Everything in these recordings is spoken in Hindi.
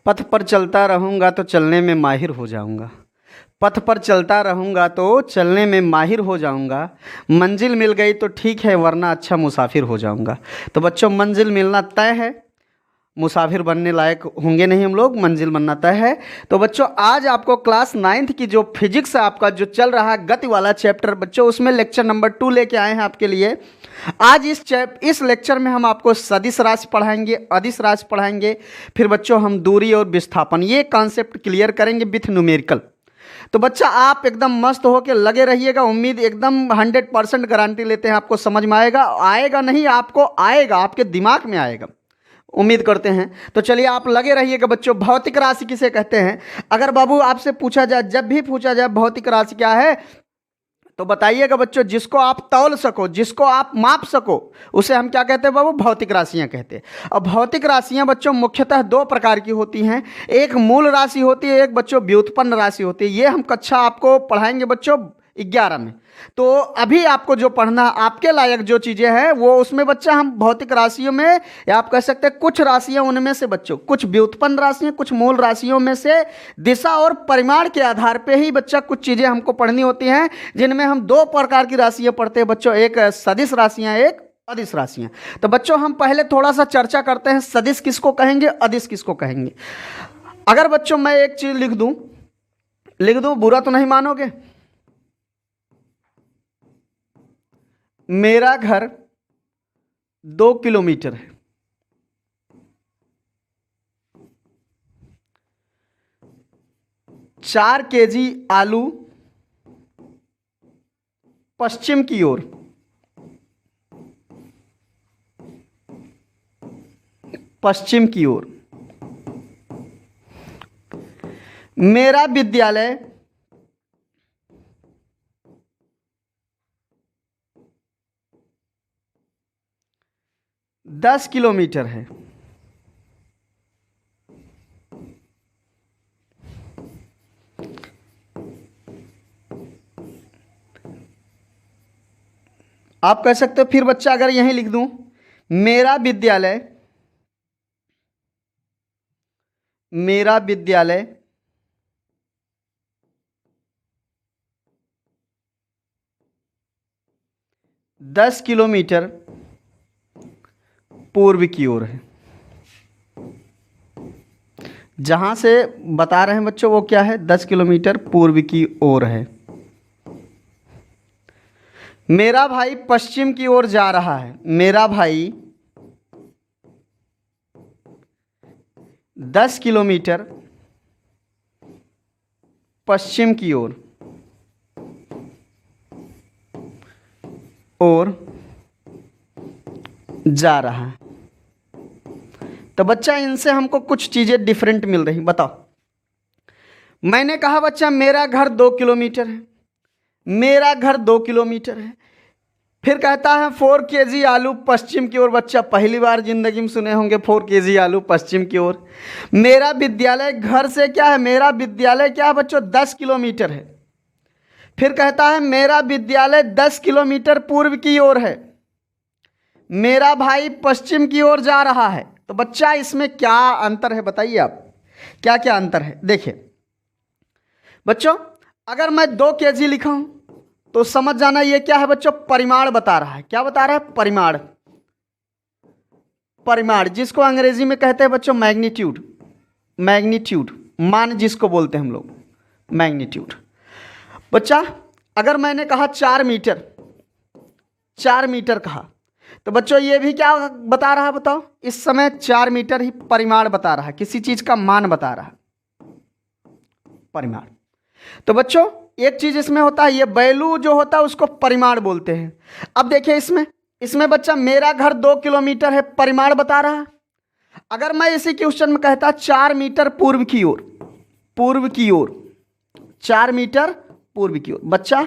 पथ पर चलता रहूँगा तो चलने में माहिर हो जाऊँगा। पथ पर चलता रहूँगा तो चलने में माहिर हो जाऊँगा। मंजिल मिल गई तो ठीक है, वरना अच्छा मुसाफिर हो जाऊँगा। तो बच्चों मंजिल मिलना तय है, मुसाफिर बनने लायक होंगे नहीं हम लोग, मंजिल बनना तय है। तो बच्चों आज आपको क्लास 9th की जो फिजिक्स है आपका जो चल रहा है गति वाला चैप्टर बच्चों, उसमें लेक्चर नंबर 2 लेके आए हैं आपके लिए। आज इस लेक्चर में हम आपको सदिश राशि पढ़ाएंगे, अदिश राशि पढ़ाएंगे, फिर बच्चों हम दूरी और विस्थापन ये कॉन्सेप्ट क्लियर करेंगे विथ न्यूमेरिकल। तो बच्चा आप एकदम मस्त होकर लगे रहिएगा, उम्मीद एकदम 100% गारंटी लेते हैं आपको समझ में आएगा। आएगा नहीं, आपको आएगा, आपके दिमाग में आएगा, उम्मीद करते हैं। तो चलिए आप लगे रहिएगा बच्चों। भौतिक राशि किसे कहते हैं? अगर बाबू आपसे पूछा जाए, जब भी पूछा जाए भौतिक राशि क्या है, तो बताइएगा बच्चों जिसको आप तौल सको, जिसको आप माप सको, उसे हम क्या कहते हैं बाबू? भौतिक राशियां कहते हैं। और भौतिक राशियां बच्चों मुख्यतः 2 प्रकार की होती हैं, एक मूल राशि होती है, एक बच्चों व्युत्पन्न राशि होती है। ये हम कक्षा आपको पढ़ाएंगे बच्चों 11 में। तो अभी आपको जो पढ़ना आपके लायक जो चीज़ें हैं वो उसमें बच्चा हम भौतिक राशियों में, या आप कह सकते हैं कुछ राशियां उनमें से बच्चों, कुछ व्युत्पन्न राशियां, कुछ मूल राशियों में से दिशा और परिमाण के आधार पे ही बच्चा कुछ चीज़ें हमको पढ़नी होती हैं, जिनमें हम 2 प्रकार की राशियां पढ़ते हैं बच्चों, एक सदिश राशियां, एक अदिश राशियां। तो बच्चों हम पहले थोड़ा सा चर्चा करते हैं, सदिश किसको कहेंगे, अदिश किसको कहेंगे। अगर बच्चों मैं एक चीज़ लिख दूं, बुरा तो नहीं मानोगे? मेरा घर 2 किलोमीटर है। चार केजी आलू पश्चिम की ओर, पश्चिम की ओर। मेरा विद्यालय 10 किलोमीटर है। आप कह सकते हो फिर बच्चा अगर यहीं लिख दूं, मेरा विद्यालय 10 किलोमीटर पूर्व की ओर है। जहां से बता रहे हैं बच्चों वो क्या है? 10 किलोमीटर पूर्व की ओर है। मेरा भाई पश्चिम की ओर जा रहा है। मेरा भाई 10 किलोमीटर पश्चिम की ओर जा रहा है। तो बच्चा इनसे हमको कुछ चीजें डिफरेंट मिल रही। बताओ, मैंने कहा बच्चा मेरा घर 2 किलोमीटर है, मेरा घर 2 किलोमीटर है। फिर कहता है 4 केजी आलू पश्चिम की ओर। बच्चा पहली बार जिंदगी में सुने होंगे 4 केजी आलू पश्चिम की ओर। मेरा विद्यालय घर से क्या है? मेरा विद्यालय क्या है बच्चों? 10 किलोमीटर है। फिर कहता है मेरा विद्यालय 10 किलोमीटर पूर्व की ओर है। मेरा भाई पश्चिम की ओर जा रहा है। तो बच्चा इसमें क्या अंतर है बताइए आप, क्या क्या अंतर है? देखिए बच्चों, अगर मैं 2 केजी लिखा हूं तो समझ जाना ये क्या है बच्चों? परिमाण बता रहा है। क्या बता रहा है? परिमाण। परिमाण जिसको अंग्रेजी में कहते हैं बच्चों मैग्नीट्यूड। मैग्नीट्यूड मान जिसको बोलते हैं हम लोग, मैग्नीट्यूड। बच्चा अगर मैंने कहा 4 मीटर, 4 मीटर कहा, तो बच्चों ये भी क्या बता रहा है बताओ? इस समय 4 मीटर ही परिमाण बता रहा है, किसी चीज का मान बता रहा है, परिमाण। तो बच्चों एक चीज इसमें होता है, ये वैल्यू जो होता है उसको परिमाण बोलते हैं। अब देखिए इसमें बच्चा मेरा घर 2 किलोमीटर है, परिमाण बता रहा है। अगर मैं इसी क्वेश्चन में कहता 4 मीटर पूर्व की ओर, पूर्व की ओर, 4 मीटर पूर्व की ओर, बच्चा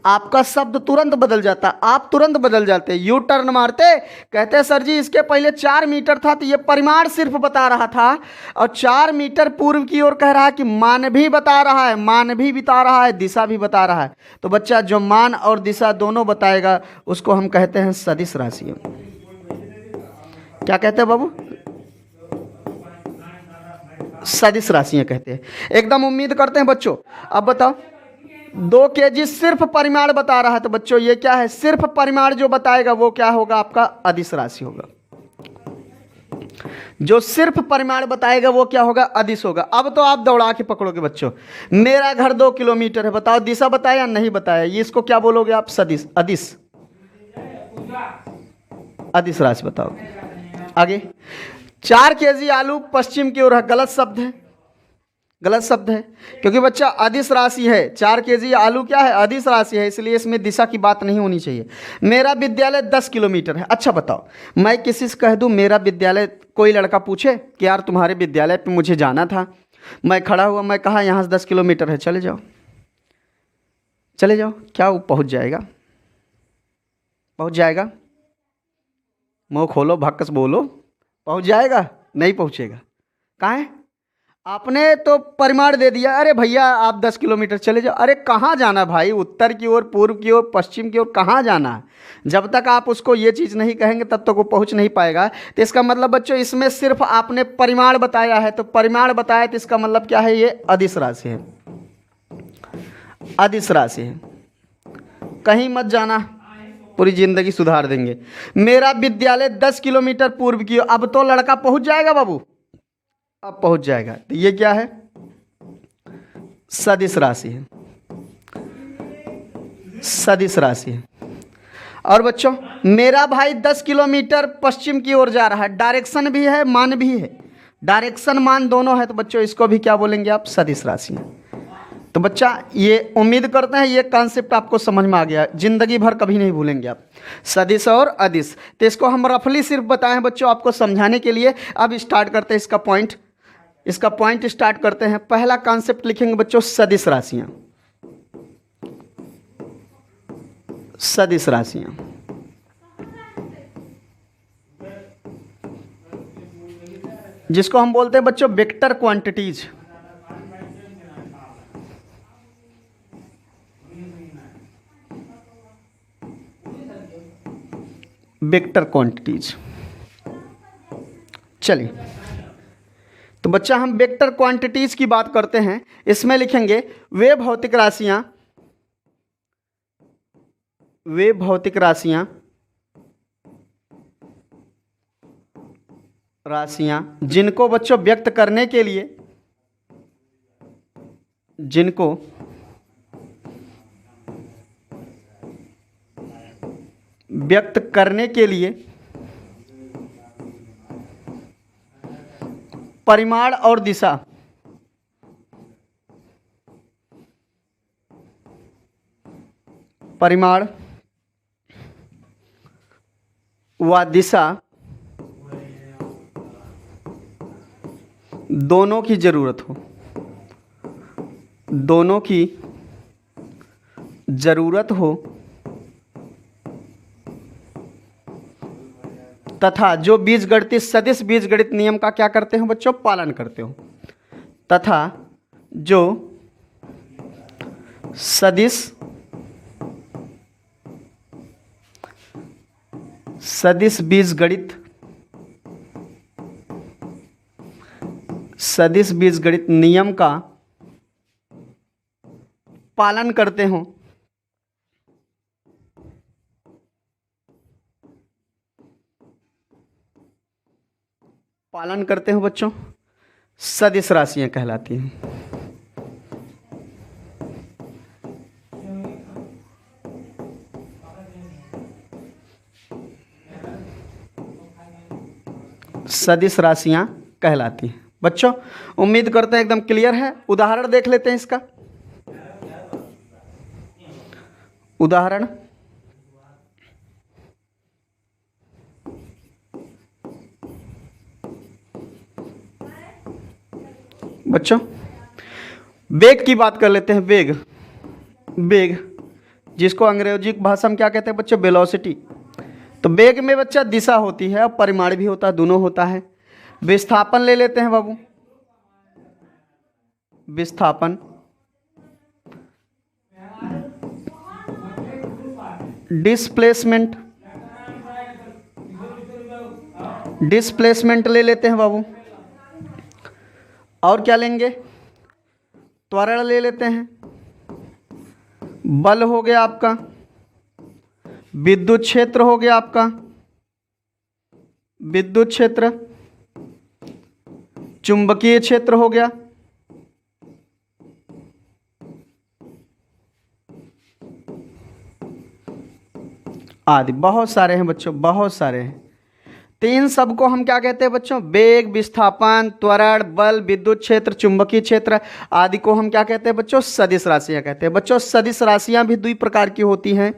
आपका शब्द तुरंत बदल जाता, आप तुरंत बदल जाते, यू टर्न मारते, कहते सर जी इसके पहले 4 मीटर था तो ये परिमाण सिर्फ बता रहा था, और 4 मीटर पूर्व की ओर कह रहा है कि मान भी बता रहा है, मान भी बता रहा है, दिशा भी बता रहा है। तो बच्चा जो मान और दिशा दोनों बताएगा उसको हम कहते हैं सदिश राशियां। क्या कहते हैं बाबू? सदिश राशियां कहते हैं। एकदम उम्मीद करते हैं बच्चों। अब बताओ 2 kg सिर्फ परिमाण बता रहा है, तो बच्चों ये क्या है, सिर्फ परिमाण जो बताएगा वो क्या होगा, आपका अदिश राशि होगा। जो सिर्फ परिमाण बताएगा वो क्या होगा, अदिश होगा। अब तो आप दौड़ा के पकड़ोगे बच्चों। मेरा घर 2 किलोमीटर है, बताओ दिशा बताया या नहीं बताया, ये इसको क्या बोलोगे आप, सदिश, अदिश, अदिश राशि बताओगे। आगे 4 kg आलू पश्चिम की ओर है, गलत शब्द है, गलत शब्द है, क्योंकि बच्चा अदिश राशि है। 4 kg आलू क्या है, अदिश राशि है, इसलिए इसमें दिशा की बात नहीं होनी चाहिए। मेरा विद्यालय 10 किलोमीटर है। अच्छा बताओ, मैं किसी से कह दूं मेरा विद्यालय, कोई लड़का पूछे कि यार तुम्हारे विद्यालय पे मुझे जाना था, मैं खड़ा हुआ, मैं कहा यहाँ से 10 किलोमीटर है, चले जाओ, चले जाओ, क्या वो पहुँच जाएगा, पहुँच जाएगा, मुँह खोलो भक्कस बोलो, पहुँच जाएगा, नहीं पहुँचेगा। कहाँ है, आपने तो परिमाण दे दिया, अरे भैया आप 10 किलोमीटर चले जाओ। अरे कहाँ जाना भाई, उत्तर की ओर, पूर्व की ओर, पश्चिम की ओर, कहाँ जाना है। जब तक आप उसको ये चीज़ नहीं कहेंगे तब तक वो पहुँच नहीं पाएगा। तो इसका मतलब बच्चों इसमें सिर्फ आपने परिमाण बताया है, तो परिमाण बताया तो इसका मतलब क्या है, ये अदिश राशि है, अदिश राशि है। कहीं मत जाना, पूरी जिंदगी सुधार देंगे। मेरा विद्यालय 10 किलोमीटर पूर्व की ओर, अब तो लड़का पहुँच जाएगा बाबू, अब पहुंच जाएगा। तो ये क्या है, सदिश राशि है, सदिश राशि है। और बच्चों मेरा भाई 10 किलोमीटर पश्चिम की ओर जा रहा है, डायरेक्शन भी है, मान भी है, डायरेक्शन मान दोनों है, तो बच्चों इसको भी क्या बोलेंगे आप, सदिश राशि है। तो बच्चा ये उम्मीद करते हैं ये कॉन्सेप्ट आपको समझ में आ गया, जिंदगी भर कभी नहीं भूलेंगे आप, सदिश और अदिश। तो इसको हम रफली सिर्फ बताए हैं बच्चों आपको समझाने के लिए। अब स्टार्ट करते हैं इसका पॉइंट, इसका पॉइंट स्टार्ट करते हैं। पहला कॉन्सेप्ट लिखेंगे बच्चों, सदिश राशियां, सदिश राशियां। जिसको हम बोलते हैं बच्चों वेक्टर क्वांटिटीज, वेक्टर क्वांटिटीज। चलिए तो बच्चा हम वेक्टर क्वांटिटीज की बात करते हैं। इसमें लिखेंगे वे भौतिक राशियां, वे भौतिक राशियां, राशियां जिनको बच्चों व्यक्त करने के लिए, जिनको व्यक्त करने के लिए परिमाण और दिशा, परिमाण व दिशा दोनों की जरूरत हो, दोनों की जरूरत हो, तथा जो बीजगणितीय सदिश बीजगणित नियम का क्या करते हो बच्चों, पालन करते हो, तथा जो सदिश सदिश बीजगणित, सदिश बीजगणित नियम का पालन करते हो, पालन करते हो बच्चों, सदिश राशियां कहलाती हैं। सदिश राशियां कहलाती हैं। बच्चों उम्मीद करते हैं एकदम क्लियर है। उदाहरण देख लेते हैं इसका। उदाहरण, बच्चों वेग की बात कर लेते हैं। वेग, वेग जिसको अंग्रेजी भाषा में क्या कहते हैं बच्चों, वेलोसिटी। तो वेग में बच्चा दिशा होती है और परिमाण भी होता है, दोनों होता है। विस्थापन ले लेते हैं बाबू, विस्थापन, डिस्प्लेसमेंट, डिस्प्लेसमेंट ले लेते हैं बाबू, और क्या लेंगे, त्वरण ले लेते हैं। बल हो गया आपका, विद्युत क्षेत्र हो गया आपका, विद्युत क्षेत्र, चुंबकीय क्षेत्र हो गया, आदि। बहुत सारे हैं बच्चों, बहुत सारे हैं। तो इन सबको हम क्या कहते हैं बच्चों, वेग, विस्थापन, त्वरण, बल, विद्युत क्षेत्र, चुंबकीय क्षेत्र आदि को हम क्या कहते हैं बच्चों, सदिश राशियां कहते हैं। बच्चों सदिश राशियां भी दो प्रकार की होती हैं।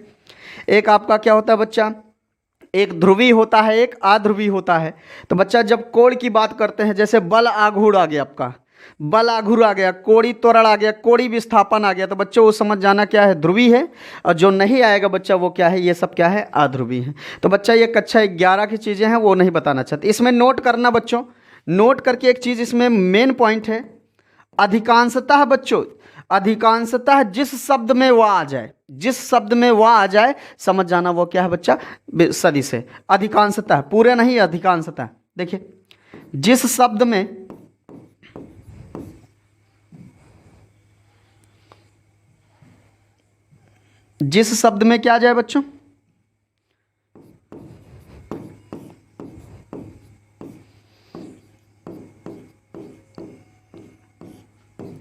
एक आपका क्या होता है बच्चा, एक ध्रुवी होता है, एक अध्रुवी होता है। तो बच्चा जब कोण की बात करते हैं, जैसे बल आघूर्ण आ गया आपका, बल आघूर्ण आ गया, कोणीय त्वरण आ गया, कोणीय विस्थापन आ गया, तो बच्चों वो समझ जाना क्या है, ध्रुवी है। और जो नहीं आएगा बच्चा वो क्या है, ये सब क्या है, अध्रुवी है। तो बच्चा ये कक्षा 11 की चीज़ें हैं वो नहीं बताना चाहते। इसमें नोट करना बच्चों, नोट करके एक चीज़ इसमें मेन पॉइंट है, अधिकांशतः बच्चों, अधिकांशतः जिस शब्द में वह आ जाए, जिस शब्द में वह आ जाए समझ जाना वो क्या है बच्चा, सदिश है। अधिकांशतः, पूरे नहीं, अधिकांशतः। देखिए जिस शब्द में, जिस शब्द में क्या आ जाए बच्चों,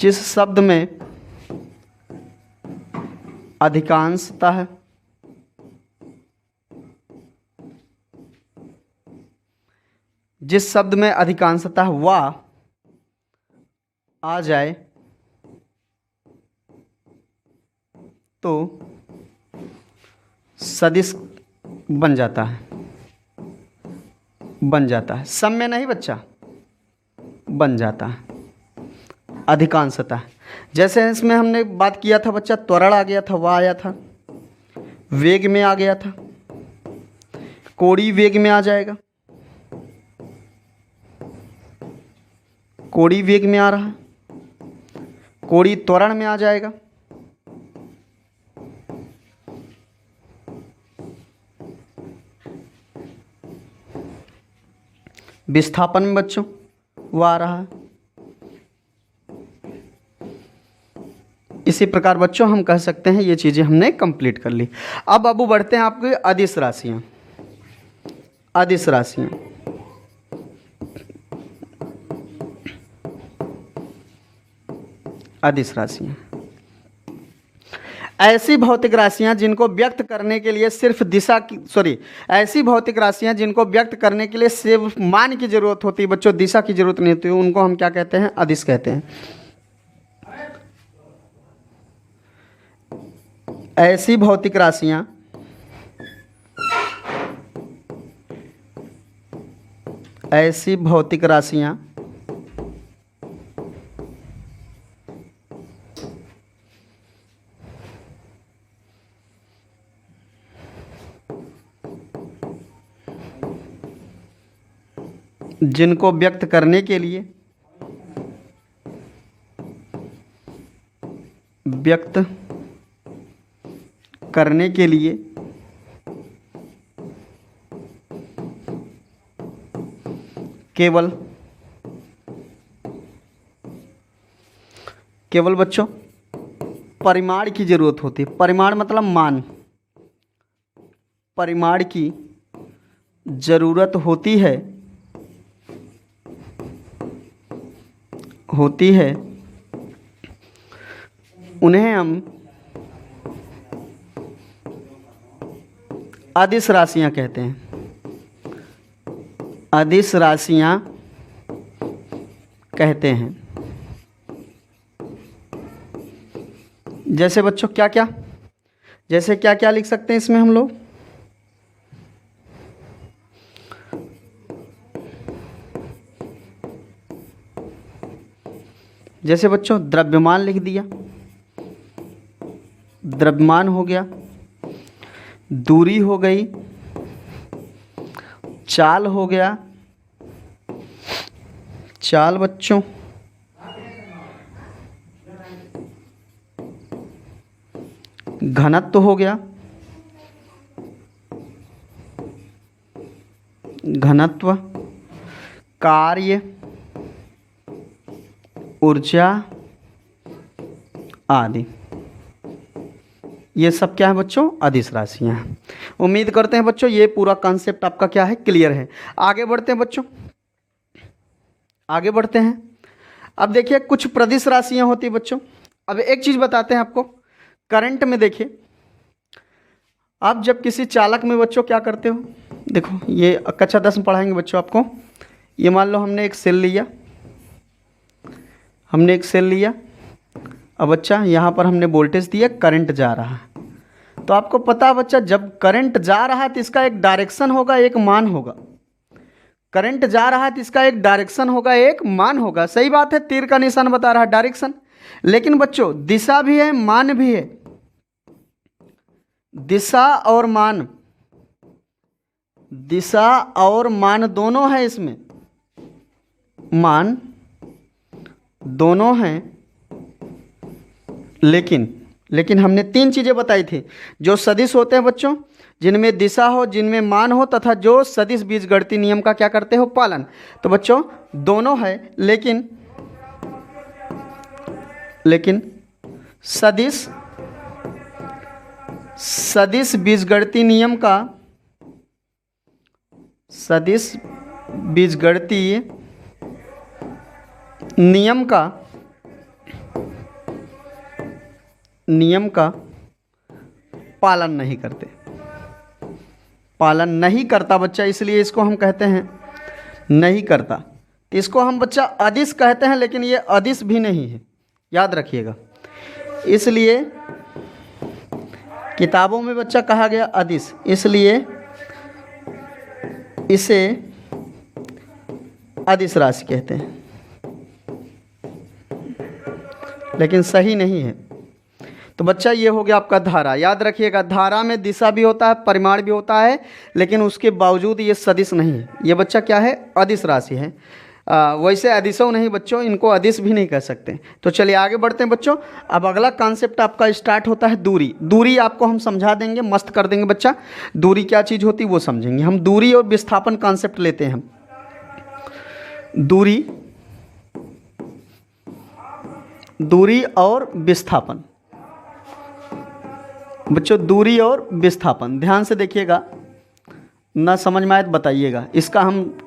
जिस शब्द में अधिकांशतः है, जिस शब्द में अधिकांशतः वह आ जाए तो सदिश बन जाता है, बन जाता है। सब में नहीं बच्चा, बन जाता है अधिकांशतः। जैसे इसमें हमने बात किया था बच्चा, त्वरण आ गया था, वह आया था, वेग में आ गया था, कोणीय वेग में आ जाएगा, कोणीय वेग में आ रहा है, कोणीय त्वरण में आ जाएगा, विस्थापन में बच्चों वो आ रहा है। इसी प्रकार बच्चों हम कह सकते हैं ये चीज़ें हमने कंप्लीट कर ली। अब बढ़ते हैं आपके अदिश राशियाँ, अदिश राशियाँ। अदिश राशियाँ ऐसी भौतिक राशियाँ जिनको व्यक्त करने के लिए सिर्फ दिशा की, ऐसी भौतिक राशियाँ जिनको व्यक्त करने के लिए सिर्फ मान की जरूरत होती है बच्चों, दिशा की जरूरत नहीं होती, उनको हम क्या कहते हैं, अदिश कहते हैं। ऐसी भौतिक राशियाँ ऐसी भौतिक राशियाँ जिनको व्यक्त करने के लिए, व्यक्त करने के लिए केवल बच्चों परिमाण की जरूरत होती है। परिमाण मतलब मान, परिमाण की जरूरत होती है, उन्हें हम अदिश राशियाँ कहते हैं, अदिश राशियाँ कहते हैं। जैसे बच्चों क्या क्या, जैसे क्या क्या लिख सकते हैं इसमें हम लोग, जैसे बच्चों द्रव्यमान लिख दिया, द्रव्यमान हो गया, दूरी हो गई, चाल हो गया, चाल बच्चों, घनत्व हो गया, घनत्व, कार्य, ऊर्जा आदि, ये सब क्या है बच्चों? अदिश राशियाँ हैं। उम्मीद करते हैं बच्चों ये पूरा कॉन्सेप्ट आपका क्या है? क्लियर है। आगे बढ़ते हैं बच्चों, आगे बढ़ते हैं। अब देखिए कुछ प्रदिश राशियाँ होती है बच्चों। अब एक चीज़ बताते हैं आपको, करंट में देखिए, आप जब किसी चालक में बच्चों क्या करते हो, देखो ये कक्षा 10 में पढ़ाएंगे बच्चों आपको। ये मान लो हमने एक सेल लिया, हमने एक सेल लिया। अब बच्चा यहाँ पर हमने वोल्टेज दिया, करंट जा रहा है। तो आपको पता है बच्चा, जब करंट जा रहा है तो इसका एक डायरेक्शन होगा, एक मान होगा। करंट जा रहा है तो इसका एक डायरेक्शन होगा, एक मान होगा। सही बात है, तीर का निशान बता रहा है डायरेक्शन। लेकिन बच्चों दिशा भी है, मान भी है। दिशा और मान, दिशा और मान दोनों है इसमें, मान दोनों हैं। लेकिन हमने 3 चीज़ें बताई थी। जो सदिश होते हैं बच्चों, जिनमें दिशा हो, जिनमें मान हो, तथा जो सदिश बीजगणितीय नियम का क्या करते हो? पालन। तो बच्चों दोनों है, लेकिन सदिश बीजगणितीय नियम का, सदिश बीजगणितीय नियम का पालन नहीं करते, पालन नहीं करता बच्चा, इसलिए इसको हम कहते हैं नहीं करता। इसको हम बच्चा अदिश कहते हैं, लेकिन ये अदिश भी नहीं है, याद रखिएगा। इसलिए किताबों में बच्चा कहा गया अदिश, इसलिए इसे अदिश राशि कहते हैं, लेकिन सही नहीं है। तो बच्चा ये हो गया आपका धारा। याद रखिएगा, धारा में दिशा भी होता है, परिमाण भी होता है, लेकिन उसके बावजूद ये सदिश नहीं है। ये बच्चा क्या है? अदिश राशि है। वैसे अदिशो नहीं बच्चों, इनको अदिश भी नहीं कह सकते। तो चलिए आगे बढ़ते हैं बच्चों। अब अगला कॉन्सेप्ट आपका स्टार्ट होता है दूरी। दूरी आपको हम समझा देंगे, मस्त कर देंगे बच्चा। दूरी क्या चीज़ होती है वो समझेंगे हम। दूरी और विस्थापन कॉन्सेप्ट लेते हैं हम। दूरी और विस्थापन बच्चों, दूरी और विस्थापन ध्यान से देखिएगा, ना समझ में आए तो बताइएगा। इसका हम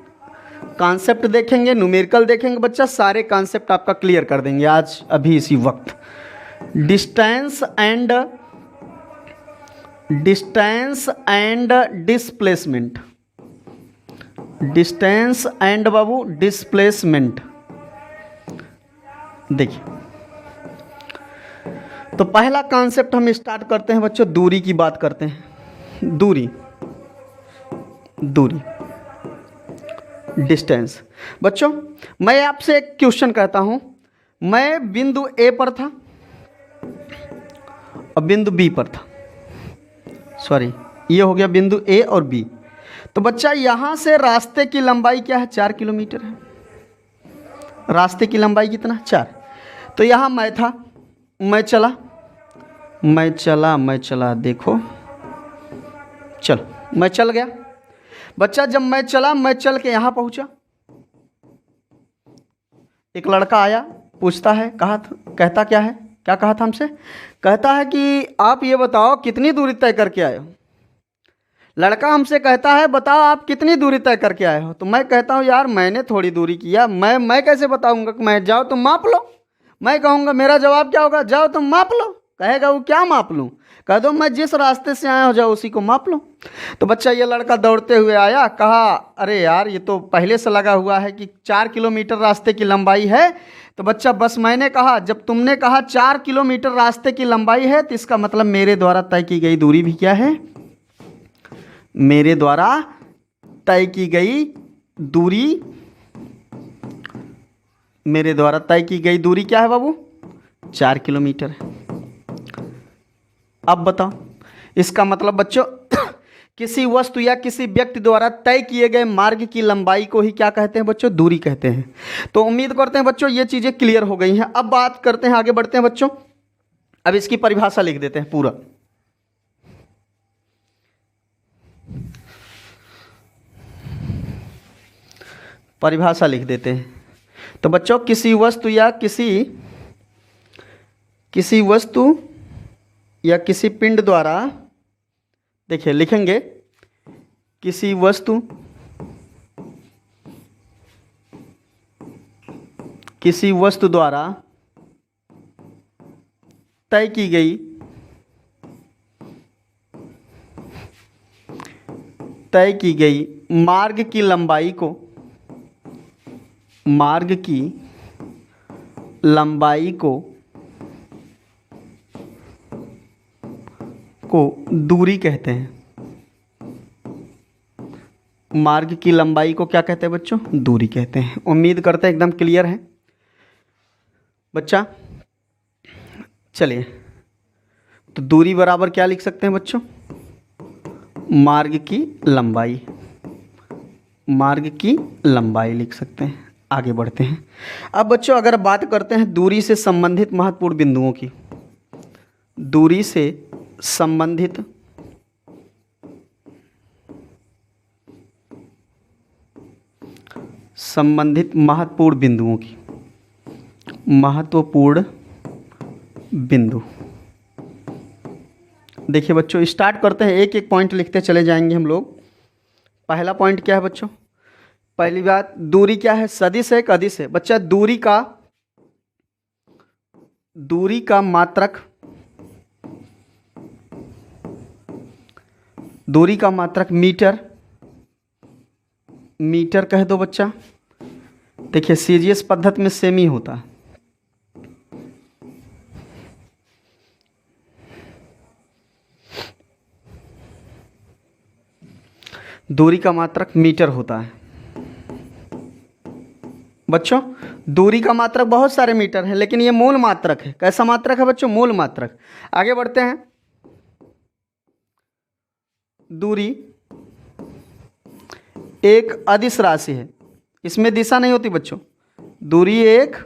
कॉन्सेप्ट देखेंगे, न्यूमेरिकल देखेंगे बच्चा, सारे कॉन्सेप्ट आपका क्लियर कर देंगे आज अभी इसी वक्त। Distance and displacement, distance and Babu displacement. देखिए तो पहला कॉन्सेप्ट हम स्टार्ट करते हैं बच्चों, दूरी की बात करते हैं। दूरी डिस्टेंस। बच्चों मैं आपसे एक क्वेश्चन कहता हूं, मैं बिंदु ए पर था और बिंदु बी पर था। सॉरी, ये हो गया बिंदु ए और बी। तो बच्चा यहां से रास्ते की लंबाई क्या है? 4 किलोमीटर है। रास्ते की लंबाई कितना? 4। तो यहां मैं था, मैं चला, देखो चल, मैं चल गया बच्चा। जब मैं चल के यहां पहुंचा, एक लड़का आया, पूछता है, कहता क्या है? क्या कहा था हमसे? कहता है कि आप ये बताओ कितनी दूरी तय करके आए हो। लड़का हमसे कहता है बताओ आप कितनी दूरी तय करके आए हो। तो मैं कहता हूँ यार मैंने थोड़ी दूरी किया, मैं कैसे बताऊंगा? मैं जाओ तुम माप लो। मैं कहूँगा, मेरा जवाब क्या होगा? जाओ तुम माप लो। कहेगा वो क्या माप लूँ? कह दो मैं जिस रास्ते से आया हो जाओ उसी को माप लो। तो बच्चा ये लड़का दौड़ते हुए आया, कहा अरे यार ये तो पहले से लगा हुआ है कि 4 किलोमीटर रास्ते की लंबाई है। तो बच्चा बस मैंने कहा, जब तुमने कहा 4 किलोमीटर रास्ते की लंबाई है तो इसका मतलब मेरे द्वारा तय की गई दूरी भी क्या है? मेरे द्वारा तय की गई दूरी, मेरे द्वारा तय की गई दूरी क्या है बाबू? 4 किलोमीटर है। अब बताओ, इसका मतलब बच्चों किसी वस्तु या किसी व्यक्ति द्वारा तय किए गए मार्ग की लंबाई को ही क्या कहते हैं बच्चों? दूरी कहते हैं। तो उम्मीद करते हैं बच्चों ये चीज़ें क्लियर हो गई हैं। अब बात करते हैं, आगे बढ़ते हैं बच्चों। अब इसकी परिभाषा लिख देते हैं पूरा। परिभाषा लिख देते हैं। तो बच्चों किसी वस्तु या किसी वस्तु या किसी पिंड द्वारा, देखिए लिखेंगे, किसी वस्तु द्वारा तय की गई मार्ग की लंबाई को दूरी कहते हैं। मार्ग की लंबाई को क्या कहते हैं बच्चों? दूरी कहते हैं। उम्मीद करते हैं एकदम क्लियर है बच्चा। चलिए, तो दूरी बराबर क्या लिख सकते हैं बच्चों? मार्ग की लंबाई लिख सकते हैं। आगे बढ़ते हैं। अब बच्चों अगर बात करते हैं दूरी से संबंधित महत्वपूर्ण बिंदुओं की, दूरी से संबंधित महत्वपूर्ण बिंदु। देखिए बच्चों, स्टार्ट करते हैं, एक एक पॉइंट लिखते चले जाएंगे हम लोग। पहला पॉइंट क्या है बच्चों? पहली बात, दूरी क्या है? सदिश है, अदिश है? बच्चा दूरी का मात्रक मीटर कह दो बच्चा। देखिए सीजीएस पद्धति में सेमी होता है। दूरी का मात्रक मीटर होता है बच्चों। दूरी का मात्रक बहुत सारे मीटर हैं, लेकिन ये मूल मात्रक है। कैसा मात्रक है बच्चों? मूल मात्रक। आगे बढ़ते हैं। दूरी एक अदिश राशि है, इसमें दिशा नहीं होती बच्चों। दूरी एक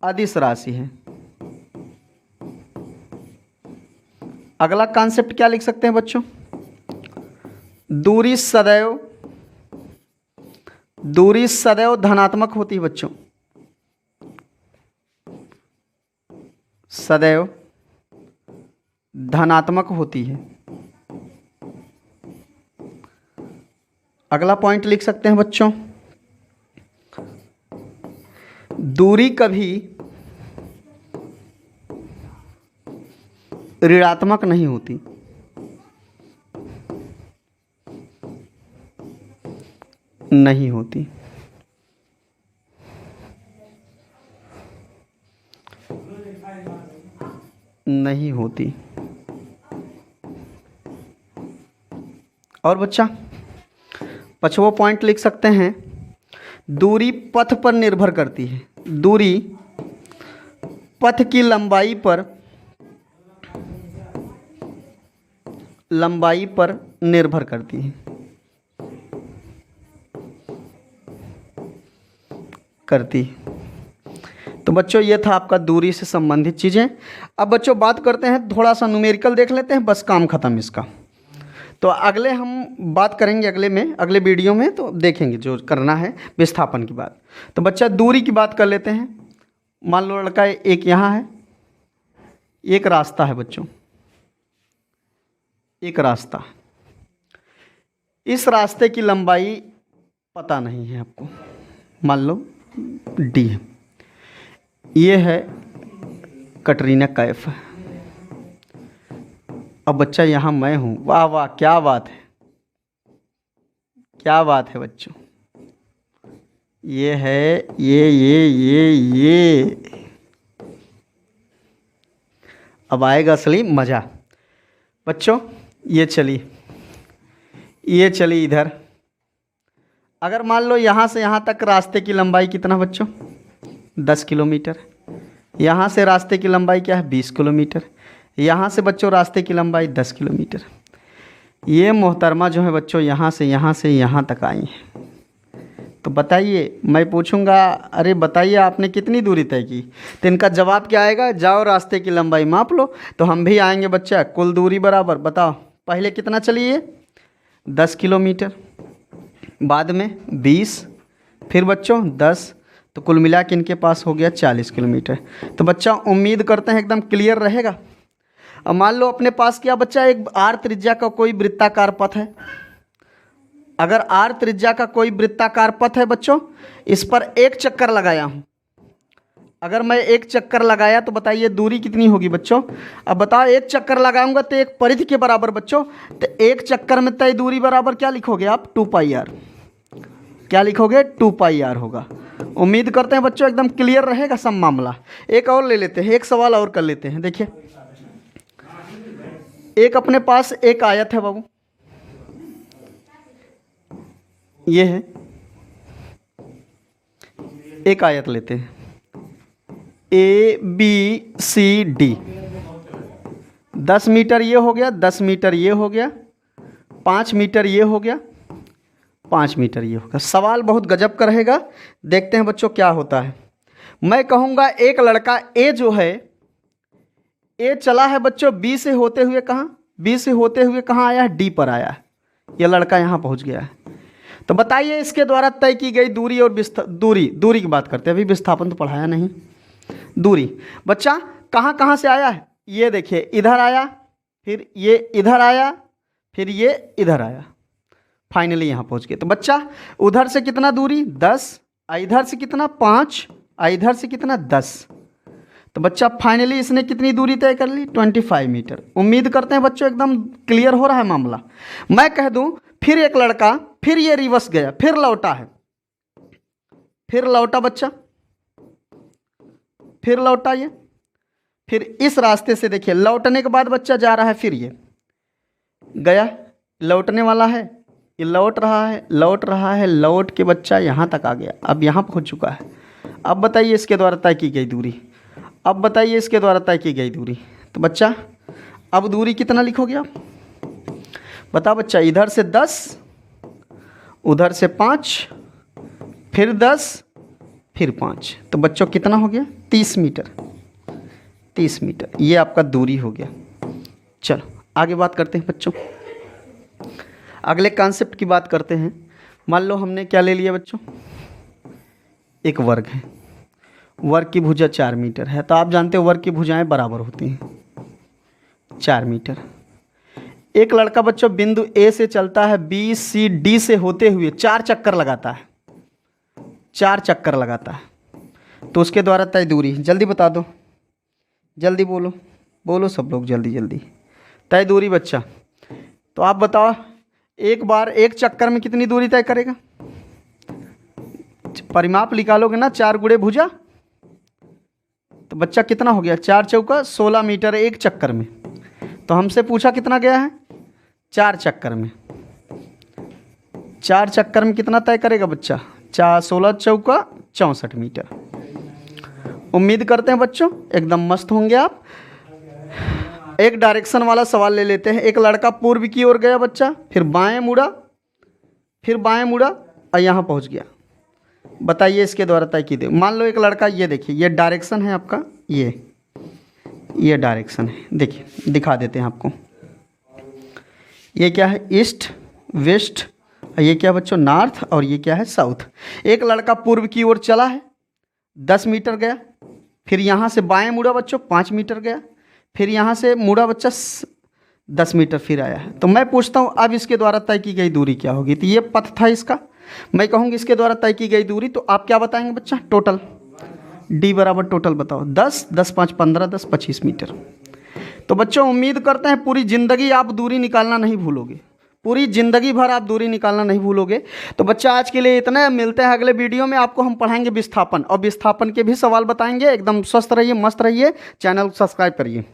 अदिश राशि है। अगला कॉन्सेप्ट क्या लिख सकते हैं बच्चों? दूरी सदैव धनात्मक होती है बच्चों। सदैव धनात्मक होती है। अगला पॉइंट लिख सकते हैं बच्चों, दूरी कभी ऋणात्मक नहीं होती। नहीं होती। नहीं होती। और बच्चा पांचवा पॉइंट लिख सकते हैं, दूरी पथ पर निर्भर करती है। दूरी पथ की लंबाई पर निर्भर करती है। तो बच्चों ये था आपका दूरी से संबंधित चीज़ें। अब बच्चों बात करते हैं, थोड़ा सा न्यूमेरिकल देख लेते हैं, बस काम खत्म इसका। तो अगले हम बात करेंगे अगले वीडियो में, तो देखेंगे जो करना है विस्थापन की बात। तो बच्चा दूरी की बात कर लेते हैं। मान लो लड़का एक यहाँ है, एक रास्ता है बच्चों, एक रास्ता। इस रास्ते की लंबाई पता नहीं है आपको, मान लो डी है। ये है कटरीना कैफ। अब बच्चा यहाँ मैं हूँ। वाह वाह, क्या बात है, क्या बात है बच्चों। ये है ये अब आएगा असली मज़ा बच्चों। ये चली इधर। अगर मान लो यहाँ से यहाँ तक रास्ते की लंबाई कितना बच्चों? 10 किलोमीटर। यहाँ से रास्ते की लंबाई क्या है? 20 किलोमीटर। यहाँ से बच्चों रास्ते की लंबाई 10 किलोमीटर। ये मोहतरमा जो है बच्चों यहाँ से यहाँ तक आई हैं। तो बताइए, मैं पूछूंगा अरे बताइए आपने कितनी दूरी तय की, तो इनका जवाब क्या आएगा? जाओ रास्ते की लंबाई माप लो। तो हम भी आएंगे बच्चा, कुल दूरी बराबर बताओ पहले कितना चली है? 10 किलोमीटर, बाद में 20, फिर बच्चों 10, तो कुल मिला के इनके पास हो गया 40 किलोमीटर। तो बच्चा उम्मीद करते हैं एकदम क्लियर रहेगा। अब मान लो अपने पास क्या बच्चा, एक आर त्रिज्या का कोई वृत्ताकार पथ है। अगर आर त्रिज्या का कोई वृत्ताकार पथ है बच्चों, इस पर एक चक्कर लगाया हूँ। अगर मैं एक चक्कर लगाया तो बताइए दूरी कितनी होगी बच्चों। अब बताओ, एक चक्कर लगाऊंगा तो एक परिधि के बराबर बच्चों, तो एक चक्कर में तय दूरी बराबर क्या लिखोगे आप, 2πr। क्या लिखोगे, 2πr होगा। उम्मीद करते हैं बच्चों एकदम क्लियर रहेगा सब मामला। एक और ले लेते हैं, एक सवाल और कर लेते हैं। देखिए, एक अपने पास एक आयत है बाबू, ये है एक आयत लेते हैं, ABCD। 10 मीटर ये हो गया, 10 मीटर ये हो गया, 5 मीटर ये हो गया, 5 मीटर ये होगा। सवाल बहुत गजब का रहेगा, देखते हैं बच्चों क्या होता है। मैं कहूँगा एक लड़का ए जो है, ए चला है बच्चों B से होते हुए कहाँ, B से होते हुए कहाँ आया है, D पर आया है। यह लड़का यहाँ पहुँच गया है। तो बताइए इसके द्वारा तय की गई दूरी और दूरी की बात करते हैं, अभी विस्थापन तो पढ़ाया नहीं। दूरी बच्चा कहाँ कहाँ से आया है, ये देखिए इधर आया, फिर ये इधर आया, फिर ये इधर आया, फाइनली यहाँ पहुँच गए। तो बच्चा उधर से कितना दूरी 10, इधर से कितना 5, इधर से कितना 10। तो बच्चा फाइनली इसने कितनी दूरी तय कर ली, 25 मीटर। उम्मीद करते हैं बच्चों एकदम क्लियर हो रहा है मामला। मैं कह दूं फिर एक लड़का, फिर ये रिवर्स गया, फिर लौटा है, फिर लौटा बच्चा, फिर लौटा ये, फिर इस रास्ते से देखिए लौटने के बाद बच्चा जा रहा है, फिर ये गया, लौटने वाला है, ये लौट रहा है, लौट रहा है, लौट के बच्चा यहाँ तक आ गया, अब यहाँ पहुँच चुका है। अब बताइए इसके द्वारा तय की गई दूरी, अब बताइए इसके द्वारा तय की गई दूरी। तो बच्चा अब दूरी कितना लिखोगे आप, बताओ बच्चा। इधर से 10, उधर से 5, फिर 10, फिर 5, तो बच्चों कितना हो गया, 30 मीटर। 30 मीटर ये आपका दूरी हो गया। चलो आगे बात करते हैं बच्चों, अगले कॉन्सेप्ट की बात करते हैं। मान लो हमने क्या ले लिया बच्चों, एक वर्ग है, वर्ग की भुजा 4 मीटर है। तो आप जानते हो वर्ग की भुजाएं बराबर होती हैं 4 मीटर। एक लड़का बच्चों बिंदु A से चलता है BCD से होते हुए 4 चक्कर लगाता है, 4 चक्कर लगाता है, तो उसके द्वारा तय दूरी जल्दी बता दो, जल्दी बोलो, बोलो सब लोग जल्दी जल्दी। तय दूरी बच्चा, तो आप बताओ एक बार एक चक्कर में कितनी दूरी तय करेगा, परिमाप निकालोगे ना, 4 गुणे भुजा, तो बच्चा कितना हो गया, 4 चौका 16 मीटर एक चक्कर में। तो हमसे पूछा कितना गया है, 4 चक्कर में। 4 चक्कर में कितना तय करेगा बच्चा, 16 चौका 64 मीटर। उम्मीद करते हैं बच्चों एकदम मस्त होंगे आप। एक डायरेक्शन वाला सवाल ले लेते हैं। एक लड़का पूर्व की ओर गया बच्चा, फिर बाएं मुड़ा, फिर बाएं मुड़ा और यहाँ पहुँच गया। बताइए इसके द्वारा तय की दे। मान लो एक लड़का, ये देखिए ये डायरेक्शन है आपका, ये डायरेक्शन है, देखिए दिखा देते हैं आपको। ये क्या है, ईस्ट, वेस्ट, ये क्या बच्चों नॉर्थ, और ये क्या है साउथ। एक लड़का पूर्व की ओर चला है, 10 मीटर गया, फिर यहाँ से बाएं मुड़ा बच्चों 5 मीटर गया, फिर यहाँ से मुड़ा बच्चा 10 मीटर फिर आया है। तो मैं पूछता हूँ अब इसके द्वारा तय की गई दूरी क्या होगी। तो ये पथ था इसका, मैं कहूँगी इसके द्वारा तय की गई दूरी। तो आप क्या बताएंगे बच्चा, टोटल D बराबर टोटल बताओ, 10, 10 5 15, 10 25 मीटर। तो बच्चों उम्मीद करते हैं पूरी ज़िंदगी आप दूरी निकालना नहीं भूलोगे, पूरी ज़िंदगी भर आप दूरी निकालना नहीं भूलोगे। तो बच्चा आज के लिए इतना, मिलते हैं अगले वीडियो में। आपको हम पढ़ाएंगे विस्थापन, और विस्थापन के भी सवाल बताएंगे। एकदम स्वस्थ रहिए, मस्त रहिए, चैनल को सब्सक्राइब करिए।